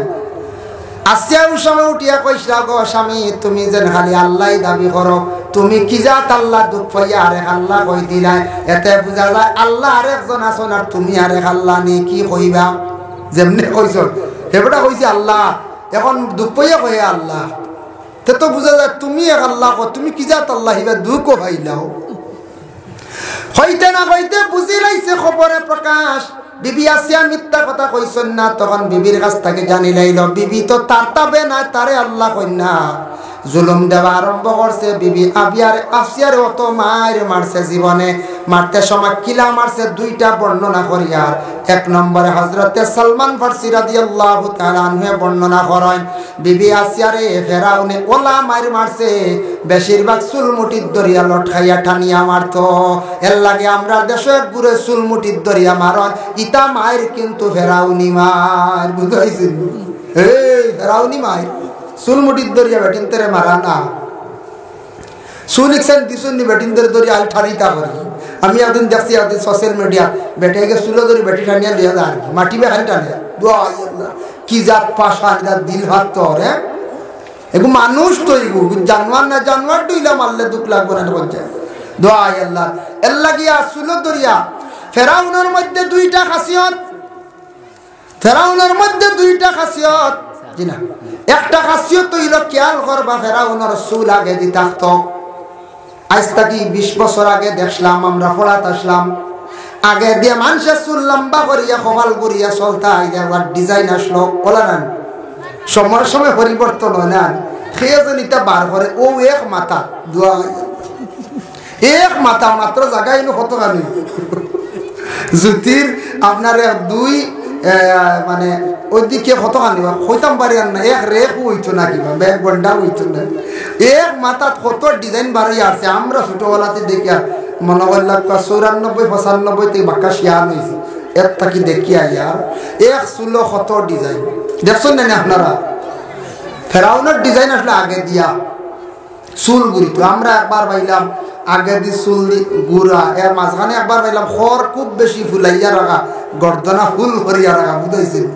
আসিয়া ওই সময় উঠিয়া কইসা গো স্বামী তুমি যেন খালি আল্লাহ দাবি করো, তুমি কি জাত আল্লাহ দুঃখ পাইয়া আরেক আল্লাহ কই দিলাই, এতে বুঝা যায় আল্লাহ আরেকজন আছেন আর তুমি আরেক আল্লাহ নি কি কইবা। যেমনি কইছ হেবটা কইছে আল্লাহ, এখন দুঃখ পাইয়া কয়ে আল্লাহ, তে তো বুঝা যায় তুমি এক আল্লাহ কো, তুমি কি জাত আল্লাহ হিবা দুঃখও পাইলাও। হইতে না হইতে বুঝি লাইছে খবরে প্রকাশ, বিবি আসিয়া মিথ্যা কথা কইছেন না, তখন বিবির কাছ থেকে জানি লাইল বিবি তো তার তাবে না, তারে আল্লাহ কন্যা জুলুম দেওয়া আরম্ভ করছে। বিবি আসিয়ার অত মার মারছে, জীবনে মারতে সময় কিলা মারছে দুইটা বর্ণনা করিয়ার। এক নম্বরে হযরতে সালমান ফারসি রাদিয়াল্লাহু তাআলা আনহু বর্ণনা করেন, বিবি আসিয়ারে ফেরাউনে ওলা মার মারছে, বেশিরভাগ চুলমুটির দরিয়া লটকাইয়া টানিয়া মারতো। এর লাগে আমরা দেশে ঘুরে চুলমুটির দরিয়া মারন, ইতা মায়ের কিন্তু ফেরাউনি মার, বুঝাইছেন এই ফেরাউনি মায়ের চুলমুটির দরিয়া বেটিন তেরে মারা না। সুলিকছেন দিশুনি বেটিন তেরে দরিয়া আল ঠারিতা করি। আমি একদিন দেখছি একদিন সোশ্যাল মিডিয়া বেটাইকে চুলো ধরি বেটি টানিয়া লিয়া যায় মাটি বে খালি টানে, কি জাত পাশা দিল ভাত তোর, হ্যাঁ এগু মানুষ তো এগু জানোয়ার না, জানোয়ার ডুইলা মারলে দুঃখ লাগবে না বলছে দোয়াই আল্লাহ। এর লাগিয়া চুলো দরিয়া ফেরাউনের মধ্যে দুইটা খাসিয়ত, ফেরাউনের মধ্যে দুইটা খাসিয়ত, জি না একটা খাসিয়ত হইল খেয়াল করবা ফেরাউনের চুল আগে দি থাকতো। আজ থেকে 20 বছর আগে দেখলাম আমরা পড়াত আসলাম, আগে দিয়ে মানুষের চুল লম্বা করিয়া কপাল করিয়া চলতা, আবার ডিজাইন আসলো বলা না, সময়ের সময় পরিবর্তন হয় না, খেয়ে যেটা বার করে ও এক মাথা দোয়া, এক মাথা মাত্র জায়গায় কত গানি জ্যোতির আপনার দুই মানে ওইদিকে কত খানি হইতাম পারি আর না, এক রেখ হইতো না কিবা এক ঘন্টা হইতো না, এক মাথাত কত ডিজাইন বাড়িয়ে আসছে। আমরা ছোটবেলাতে দেখি মনে করলাম 94-95 থেকে বাক্কা শিয়ান হয়েছে, এর থাকি দেখি আর এক চুলো কত ডিজাইন দেখছেন না আপনারা। ফেরাউনের ডিজাইন আসলে আগে দিয়া চুল গুড়িত, আমরা একবার পাইলাম আগে দি চুল দি গুড়া, এর মাঝখানে একবার পাইলাম খড় খুব বেশি ফুলাইয়া রাখা, গর্দনা ফুল করিয়া রাখা, বুঝাইছেন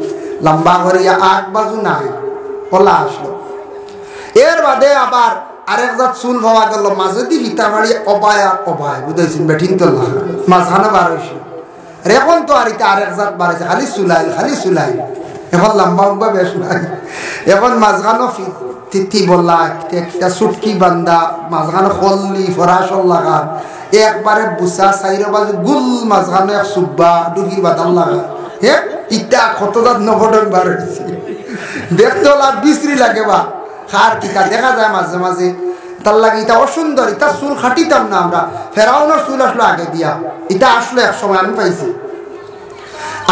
লম্বা করিয়া আগ বাজু নাই কলা আসলো। এর বাদে আবার আরেক জাত চুল পাওয়া গেল মাঝে দি হিতা মারিয়া অবায় আর অবায়, বুঝাইছেন বেঠিন তো মাঝখানে বার হয়েছে। এখন তো আর এটা আরেক জাত বাড়াইছে, খালি চুলাইল খালি চুলাইল, এখন লম্বা লম্বা বেশ নাই, এখন মাঝখানো তিথি বললা একটা চুটকি বান্ধা, মাঝখানে কল্লি ফরাসল লাগান, একবারে বুসা চাইর বাজু গুল, মাঝখানে এক সুব্বা ডুবির বাদাল লাগা, হে ইটা কত জাত নবডক বার হয়েছে, দেখতে লাভ বিশ্রী লাগে বা খার কিতা দেখা যায় মাঝে মাঝে, তার লাগে এটা অসুন্দর, এটা চুল খাটিতাম না আমরা। ফেরাউনের চুল আসলো আগে দিয়া, এটা আসলো এক সময় আমি পাইছি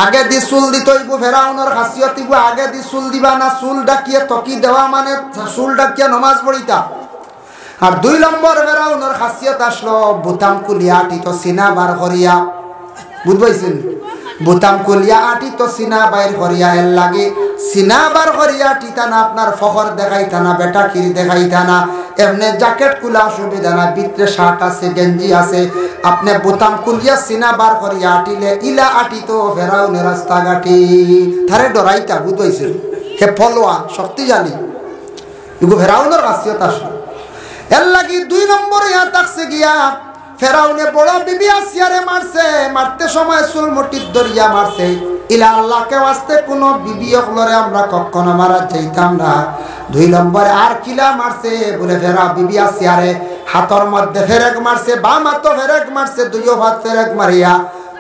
আগে দি চুল দিত, ফেরাউনের খাসিয়ত আগে দি চুল দিবা না, চুল ডাকিয়ে তকি দেওয়া মানে চুল ডাকিয়ে নমাজ পড়িতা। আর 2 নম্বর ফেরাউনের খাসিয়ত আসলো বুতাম কুলিয়া আটি তো সিনা বার করিয়া, বুঝবাইছেন বুতাম কুলিয়া আটি তো সিনা বাইর করিয়া, এর লাগে সিনা বার করিয়া টিতানা আপনার ফখর দেখাইতা না, বেটা খিরি দেখাইতা না, এমনি জ্যাকেট কুলা সুবিধা না, ভিতরে শার্ট আছে গেঞ্জি আছে, আপনি বোতাম কুলিয়া সিনা বার করিয়া আটিলে ইলা আটি তো ফেরাউনের রাস্তাঘাটি থারে ডরাইতা, বুঝবাইছেন হে ফলোয়ান শক্তিশালী, এগো ফেরাউনের খাসিয়ত আসলো এর লাগি 2 নম্বরে ইয়া তাকছে গিয়া ফেরাউনে বড় বিবি আসিয়ারে মারছে মারতে সময় চুল মুঠির দরিয়া মারছে ইলা আল্লাহকে ওয়াস্তে কোন বিবি হলরে আমরা কখনো মারা যাইতাম না 2 নম্বরে আর কিলা মারছে বলে ফেরা বিবি আসিয়ারে হাতর মধ্যে ফেরেক মারছে বাম হাতে ফেরেক মারছে দুইও হাত ফেরেক মারিয়া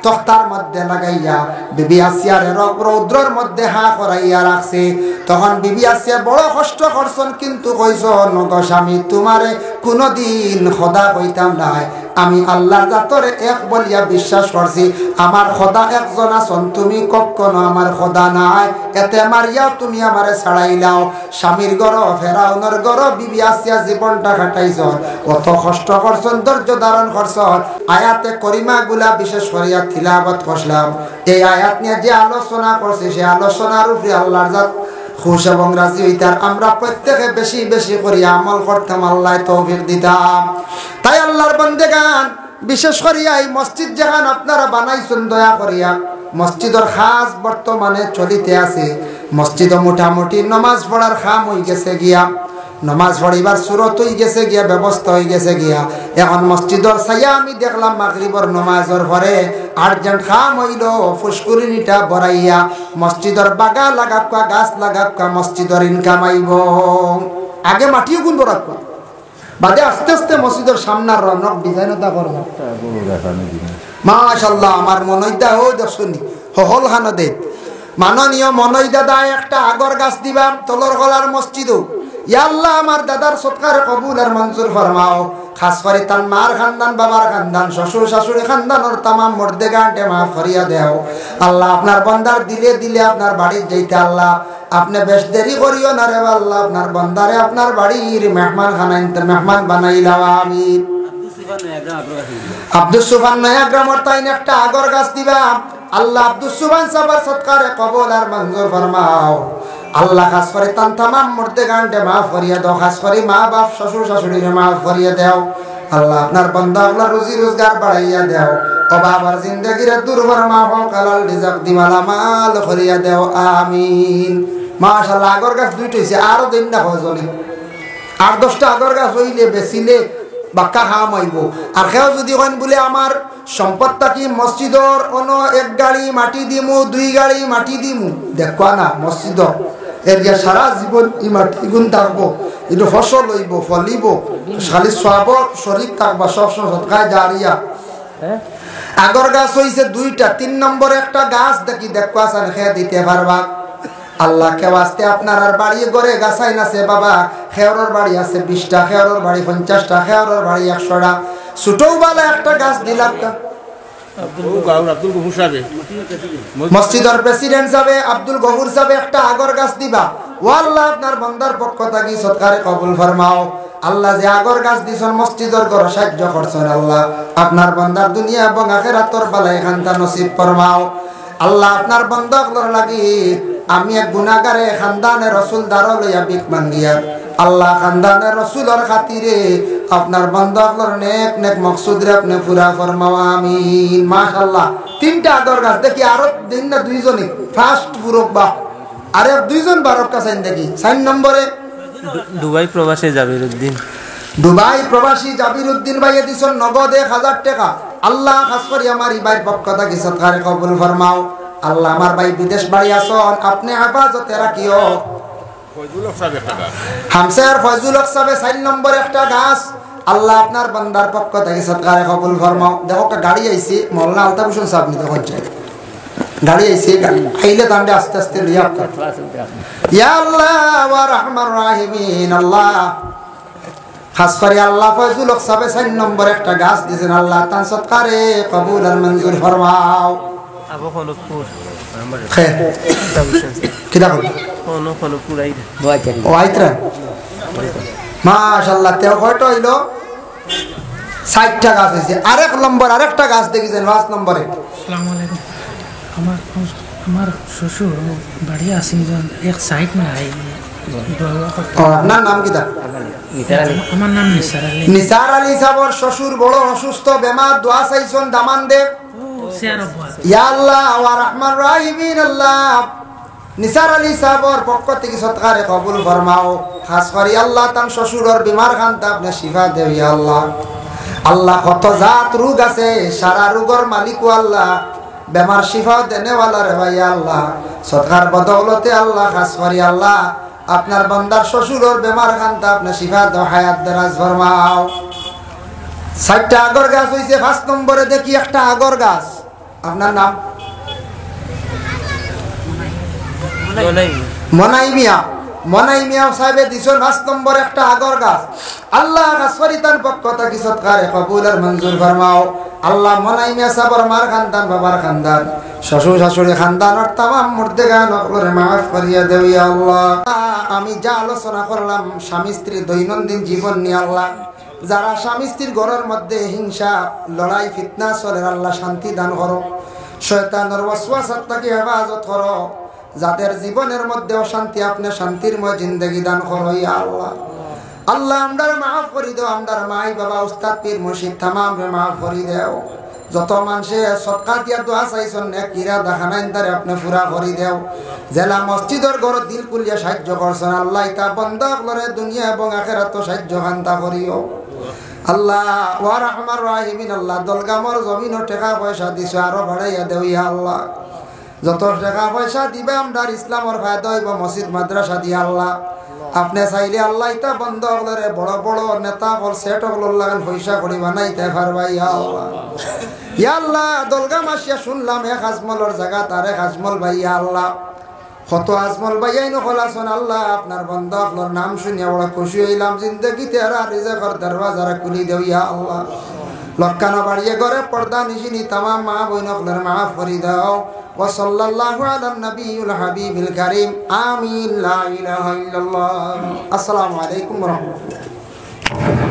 তখতার মধ্যে লাগাইয়া বিবি আসিয়ার রৌদ্রের মধ্যে হা করাইয়া রাখছে তখন বিবি আসিয়া বড় কষ্ট করছেন কিন্তু কইছ নগ স্বামী তোমারে কোনদিন খোদা কইতাম নাই আমি আল্লাহর জাতরে এক বলিয়া বিশ্বাস করছি আমার খোদা একজন আছেন তুমি কখনো আমার খোদা নাই এতে মারিয়া তুমি আমারে ছাড়াইলাও স্বামীর ঘর ফেরাউনের ঘর বিবি আসিয়া জীবনটা কাটাইছন কত কষ্ট করছেন ধৈর্য ধারণ করছেন আয়াতে করিমা গুলা বিশেষ করিয়া তিলাওয়াত করলাম এই আয়াত নিয়ে যে আলোচনা করছে সেই আলোচনার উপরে আল্লাহর জাত খুশ এবং রাজি হইতার আমরা প্রত্যেকে বেশি বেশি করে আমল করতাম আল্লাহ তৌফিক দিতাম তাই আল্লাহর বান্দেগান বিশেষ করিয়া এই মসজিদ যেখান আপনারা বানাইছেন দয়া করিয়া মসজিদের খাস বর্তমানে চলিতে আছে মসজিদে মোটামুটি নামাজ পড়ার খাম হয়ে গেছে গিয়া নামাজ পড়িবার সুরত হয়ে গেছে গিয়া ব্যবস্থা হয়ে গেছে গিয়া এখন মসজিদের ছায়া আমি দেখলাম মাগরিবের নামাজের পরে আর্জেন্ট খাম হইল ফুসকুরিনিটা বড়াইয়া মসজিদের বাগা লাগাক্কা গাছ লাগাক্কা মসজিদের ইনকাম আইব আগে মাটিও গুণ বরাক্কা বাদে আস্তে আস্তে মসজিদের সামনার রনক ডিজাইনটা করব মাশাআল্লাহ আমার মনইদা ও দর্শনী হল খান দে মাননীয় মনইদা দা একটা আগর গাছ দিবা তলর গলার মসজিদও ইয়া আল্লাহ আমার দাদার সৎকার কবুল আর মঞ্জুর ফরমাও খাস করে তার মার খানদান বাবার খানদান শ্বশুর শাশুড়ি খানদানের তামাম মর্দে গানটে মাফ করিয়া দেও আল্লাহ আপনার বান্দার দিলে দিলে আপনার বাড়ির যাইতে আল্লাহ আপনি বেশ দেরি করিও না রে আল্লাহ আপনার বান্দারে আপনার বাড়ির মেহমান খানাইতে মেহমান বানাইলাও আমিন আব্দুল সুবহান নয়া গ্রামের তাইন একটা আগর গাছ দিবা আল্লাহ আব্দুল সুবহান সাহেবের সৎকারে কবুল আর মঞ্জুর ফরমাও আল্লাহ খাস করে তান তামাম মর্দে গানটে মাফ করিয়া দাও খাস করে মা বাপ শ্বশুর শাশুড়িরে মাফ করিয়া দেও আল্লাহ আপনার বান্দা আল্লাহ রুজি রোজগার বাড়াইয়া দেও অভাবার জিন্দেগিরে দূর ফরমাও কালাল রিজক দিমালা মাল করিয়া দেও আমিন মাশাআল্লাহ আগর গাছ দুইটা হইছে আরো দিন না হয় জলি 8-10টা আগর গাছ হইলে বেচিলে বাক্কা খাম হইব আর কেউ যদি কইন বলে আমার সম্পদটা কি মসজিদর অন 1 গাড়ি মাটি দিমু 2 গাড়ি মাটি দিমু দেখবা না মসজিদ এর যে সারা জীবন ই মাটি গুণ থাকবো এটা ফসল হইব ফলিব খালি সওয়াব শরীক থাকবা সব সদকায়ে জারিয়া আগর গাছ হইছে 2টা 3 নম্বরে একটা গাছ দেখি দেখবা সান খেয়ে দিতে পারবা আল্লাহ কে ওয়াস্তে আপনার আর বাড়ি ঘরে গাছাই নাছে বাবা খেয়রর বাড়ি আছে 20টা খেয়রর বাড়ি 50টা খেয়রর বাড়ি 100টা ছোটও বালা একটা গাছ দিলাম আব্দুল গফুর সাহেব মসজিদের প্রেসিডেন্ট সাহেব আব্দুল গফুর সাহেব একটা আগর গাছ দিবা ও আল্লাহ আপনার বান্দার পক্ষ থেকে সৎকারে কবুল ফরমাও আল্লাহ যে আগর গাছ দিছেন মসজিদের ঘর সাহায্য করছেন আল্লাহ আপনার বান্দার দুনিয়া এবং আখিরাতের বালাই খানতা নসিব ফরমাও আল্লাহ আপনার বান্দাগুলোর লাগি আমি এক গুনাহগারে খানদানে রাসূল দারো লইয়া ভিক মাঙ্গিয়া আল্লাহ খানদানে রাসূলের খাতিরে আপনার বান্দাগুলোর নেক নেক মাকসুদ রে আপনি পুরা ফরমাও আমিন মাশাআল্লাহ 3টা আগর গাছ দেখি আরো দিন না দুইজনই ফার্স্ট পুরক বা আরে দুইজন বারক কাছেন দেখি 4 নম্বরে দুবাই প্রবাসী জাবিরউদ্দিন ভাইয়ে দিছেন নগদ 1000 টাকা আল্লাহ খাস করে আমার ভাই পক্ষ থেকে সৎকারে কবুল ফরমাও আল্লাহ আমার ভাই বিদেশ বাড়ি আছেন আপনি হেফাজতে রাখিও হামসার ফয়জুল হক সাহেব 4 নম্বরে একটা গাছ আল্লাহ আপনার বান্দার পক্ষ থেকে সৎকারে কবুল ফরমাও দেখো একটা গাড়ি আইছে মাওলানা আলতাফ হোসেন সাহেব নি দেখো গাড়ি আইছে খাইলে তান্ডে আস্তে আস্তে লিয়া ইয়া আল্লাহ ওয়া রাহমান রাহিমিন আল্লাহ খাস করে আল্লাহ ফয়জুল হক সাহেব 4 নম্বরে একটা গাছ দিয়েছেন আল্লাহ তার সৎকারে কবুল আর মঞ্জুর ফরমাও আবু খলকপুর খের কিদা কর খলকপুর আইরা ও আইত্রা মাশাআল্লাহ তেও কয়টা হইলো 60টা গাছ আছে আরেক নম্বর আরেকটা গাছ দেখিছেন 5 নম্বরে আসসালামু আলাইকুম আমার শ্বশুর বাড়ি আসেন এক সাইড নাই আপনার নাম কি দা আমার নাম নিসার আলী সাহেবর শ্বশুর বড় অসুস্থ বেমার দোয়া চাইছেন দামান দে ইয়া আল্লাহ ওয়া রাহমান রাহিমিন আল্লাহ নিসার আলী সাহেবর পক্ষ থেকে সৎকারে কবুল ফরমাও। খাস করি আল্লাহ তার শ্বশুরের বিমার খানটা আপনি শিফা দেও ইয়া আল্লাহ। আল্লাহ কত জাত রোগ আছে, সারা রোগের মালিকও আল্লাহ, বেমার শিফা দেনেওয়ালা রে ভাই আল্লাহ। সৎকার বদৌলতে আল্লাহ খাস করি আল্লাহ আপনার বান্দার শ্বশুরের বেমার খানটা আপনি শিফা দাও, হায়াত দারাজ ফরমাও। 60টা আগর গাছ হইছে, 5 নম্বরে দেখি একটা আগর গাছ। আপনার নাম মনাই মিয়া। মনাই মিয়া সাহেবে দিছেন 5 নম্বর একটা আগর গাছ। আল্লাহ গাছরিতার পক্ষ থেকে সৎকারে কবুল আর মঞ্জুর ফরমাও। আল্লাহ মনাই মিয়া সাহেবের মার খানদান, বাবার খানদান, শ্বশুর শাশুড়ি খানদান আর তামাম মুর্দেগান ওরে মাফ করিয়া দেও ইয়া আল্লাহ। আমি যা আলোচনা করলাম স্বামী স্ত্রী দৈনন্দিন জীবন নিয়ে আল্লাহ, যারা স্বামী স্ত্রীর ঘরের মধ্যে হিংসা লড়াই ফিতনা চলে আল্লাহ শান্তি দান করো, শয়তানের ওয়াসওয়াসা থেকে হেফাজত করো, যাদের জীবনের মধ্যে অশান্তি আপনি শান্তিরময় জিন্দগি দান করো ইয়া আল্লাহ। আল্লাহ আমরার মাফ করি দেও, আমরার মাই বাবা উস্তাদ পীর মুর্শিদ তামাম রে মাফ করি দেও। যত মানুষে সদকা দিয়া দোয়া চাইছেন নেকিরা দেখানাইন তারে আপনি পুরা করি দেও। জেলা মসজিদের ঘর দিল কুলিয়া সাহায্য করছেন আল্লাহ, ইতা বন্ধ করে দুনিয়া এবং আখিরাত সাহায্য খান্তা করিও আল্লাহ। ওয়া রাহমার রাহিমিন আল্লাহ, দলগামর জমিন টাকা পয়সা দিছো আরো বাড়াইয়া দেও ইয়া আল্লাহ। যত টাকা পয়সা দিবে আমরা ইসলামের ফায়দা হইব, মসজিদ মাদ্রাসা দিয়া আল্লাহ। আপনি চাইলে আল্লাহ ইতা বন্ধ হলে বড় বড় নেতা বল সেট হল লাগান পয়সা করি বানাইতে পারবা ইয়া আল্লাহ। ইয়া আল্লাহ দলগাম আসিয়া শুনলাম এক আজমলের জায়গা তার এক আজমল ভাই ইয়া আল্লাহ, কত আজমল ভাই আইন খোলাছন আল্লাহ। আপনার বন্ধ আপনার নাম শুনিয়া বড় খুশি হইলাম, জিন্দগিতে আর রিজেকের দরওয়াজা খুলি দেও ইয়া আল্লাহ। লক্কানো বাড়িয়ে ঘরে পর্দা নিশিনি তামাম মা বইনকলের মাফ করি দাও। ওয়া সাল্লাল্লাহু আলা নবিয়িল হাবিবিল কারীম আমিন লা ইলাহা ইল্লাল্লাহ। আসসালামু আলাইকুম ওয়া রাহমাতুল্লাহ।